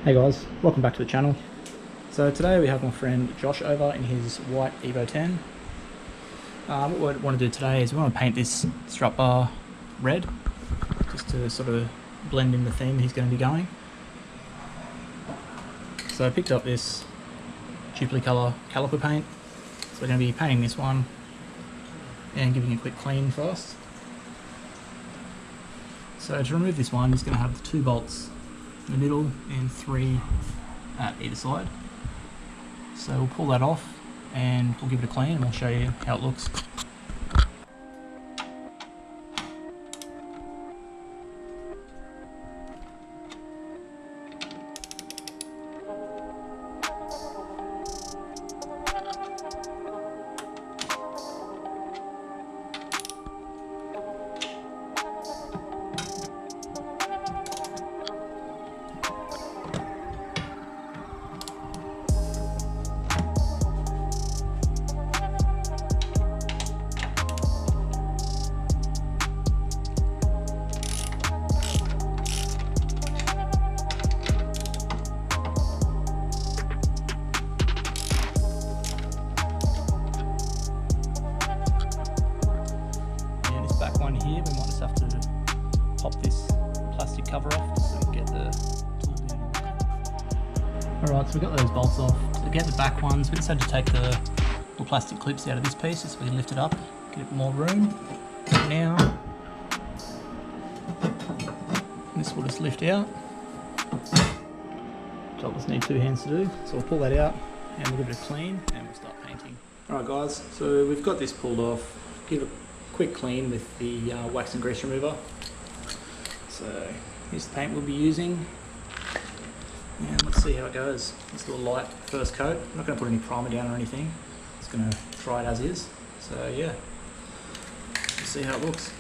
Hey guys, welcome back to the channel. So today we have my friend Josh over in his white Evo 10. What we want to do today is we want to paint this strut bar red, just to sort of blend in the theme he's going to be going. So I picked up this Duplicolour caliper paint, so we're going to be painting this one and giving it a quick clean first. So to remove this one, it's going to have 2 bolts in the middle and 3 at either side. So we'll pull that off and we'll give it a clean and we'll show you how it looks. Back one here, we might just have to pop this plastic cover off so we can get the tool down. Alright, so we've got those bolts off. To get the back ones, we just had to take the little plastic clips out of this piece so we can lift it up, get it more room. Now, this will just lift out. Job just need 2 hands to do, so we'll pull that out and we'll give it a clean and we'll start painting. Alright guys, so we've got this pulled off. Give it a quick clean with the wax and grease remover. So here's the paint we'll be using, and let's see how it goes. Let's do a light first coat. I'm not going to put any primer down or anything, just going to try it as is. So yeah, let's see how it looks.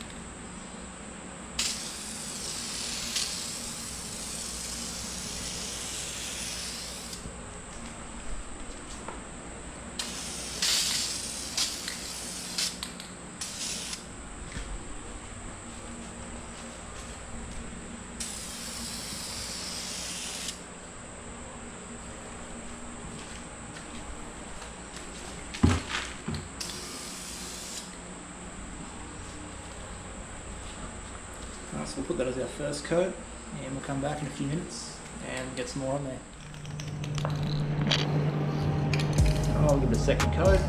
So we'll put that as our first coat and we'll come back in a few minutes and get some more on there. I'll give it a second coat.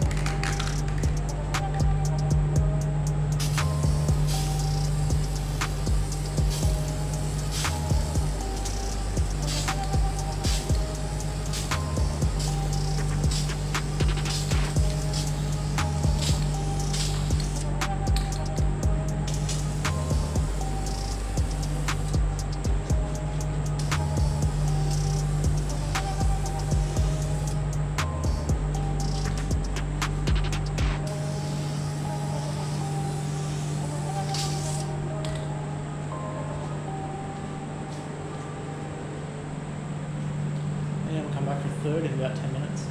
And we'll come back for a third in about 10 minutes.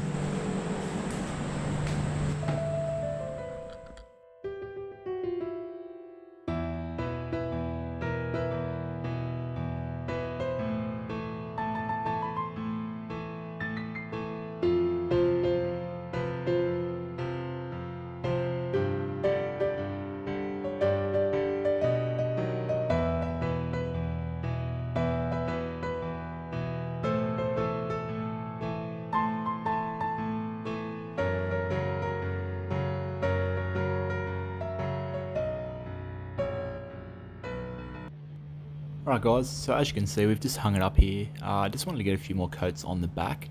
Alright guys, so as you can see we've just hung it up here. I just wanted to get a few more coats on the back.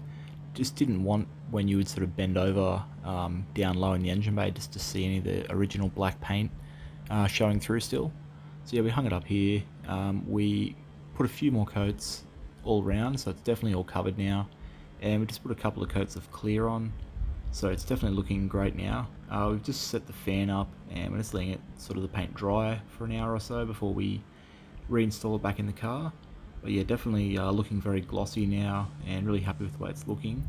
Just didn't want when you would sort of bend over down low in the engine bay just to see any of the original black paint showing through still. So yeah, we hung it up here. We put a few more coats all round, so it's definitely all covered now. And we just put a couple of coats of clear on, so it's definitely looking great now. We've just set the fan up and we're just letting it sort of the paint dry for an hour or so before we reinstall it back in the car. But yeah, definitely looking very glossy now and really happy with the way it's looking.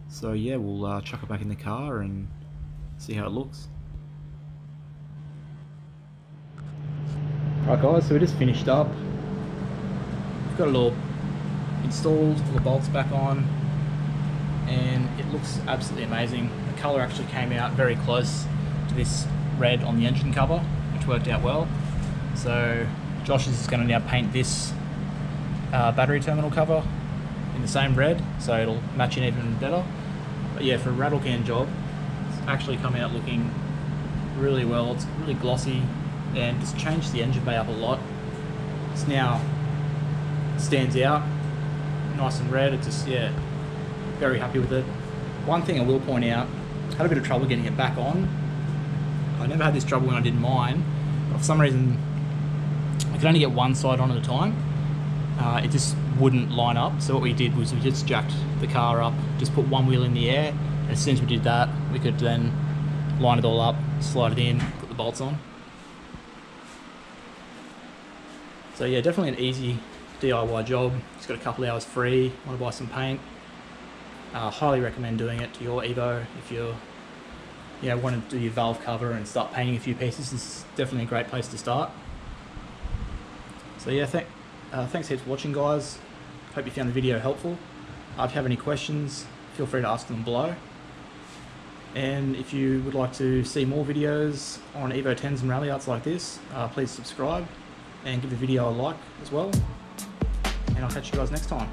So yeah, we'll chuck it back in the car and see how it looks. Right guys, so we just finished up. We've got a little installed all the bolts back on, and it looks absolutely amazing. The colour actually came out very close to this red on the engine cover, which worked out well. So Josh is going to now paint this battery terminal cover in the same red, so it'll match in even better. But yeah, for a rattle can job, it's actually come out looking really well. It's really glossy and just changed the engine bay up a lot. It's now stands out nice and red. It's just, yeah, very happy with it. One thing I will point out, I had a bit of trouble getting it back on. I never had this trouble when I did mine, but for some reason I could only get one side on at a time. It just wouldn't line up, so what we did was we just jacked the car up, just put one wheel in the air, and as soon as we did that, we could then line it all up, slide it in, put the bolts on. So yeah, definitely an easy DIY job. It's got a couple hours free, want to buy some paint. Highly recommend doing it to your Evo if you're, want to do your valve cover and start painting a few pieces. This is definitely a great place to start. So yeah, thanks heaps for watching, guys. Hope you found the video helpful. If you have any questions, feel free to ask them below. And if you would like to see more videos on Evo 10s and rally outs like this, please subscribe and give the video a like as well. And I'll catch you guys next time.